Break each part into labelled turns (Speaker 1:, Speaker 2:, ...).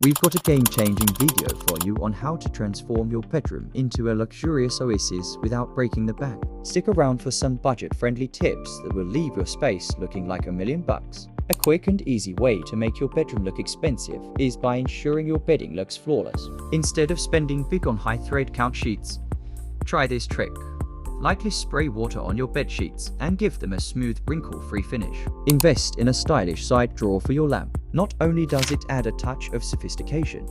Speaker 1: We've got a game-changing video for you on how to transform your bedroom into a luxurious oasis without breaking the bank. Stick around for some budget-friendly tips that will leave your space looking like $1,000,000. A quick and easy way to make your bedroom look expensive is by ensuring your bedding looks flawless. Instead of spending big on high thread count sheets, try this trick. Lightly spray water on your bed sheets and give them a smooth, wrinkle-free finish. Invest in a stylish side drawer for your lamp. Not only does it add a touch of sophistication,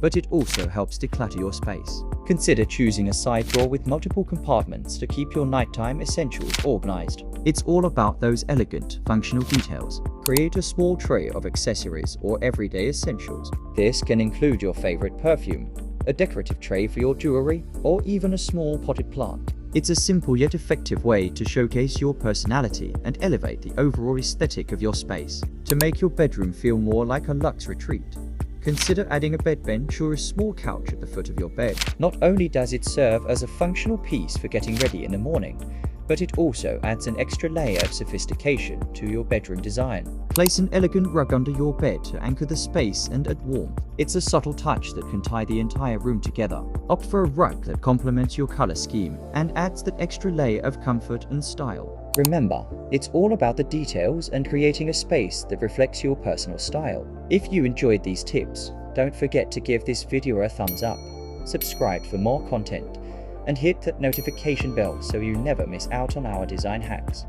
Speaker 1: but it also helps declutter your space. Consider choosing a side drawer with multiple compartments to keep your nighttime essentials organized. It's all about those elegant, functional details. Create a small tray of accessories or everyday essentials. This can include your favorite perfume, a decorative tray for your jewelry, or even a small potted plant. It's a simple yet effective way to showcase your personality and elevate the overall aesthetic of your space. To make your bedroom feel more like a luxe retreat, consider adding a bed bench or a small couch at the foot of your bed. Not only does it serve as a functional piece for getting ready in the morning, but it also adds an extra layer of sophistication to your bedroom design. Place an elegant rug under your bed to anchor the space and add warmth. It's a subtle touch that can tie the entire room together. Opt for a rug that complements your color scheme and adds that extra layer of comfort and style. Remember, it's all about the details and creating a space that reflects your personal style. If you enjoyed these tips, don't forget to give this video a thumbs up, subscribe for more content, and hit that notification bell so you never miss out on our design hacks.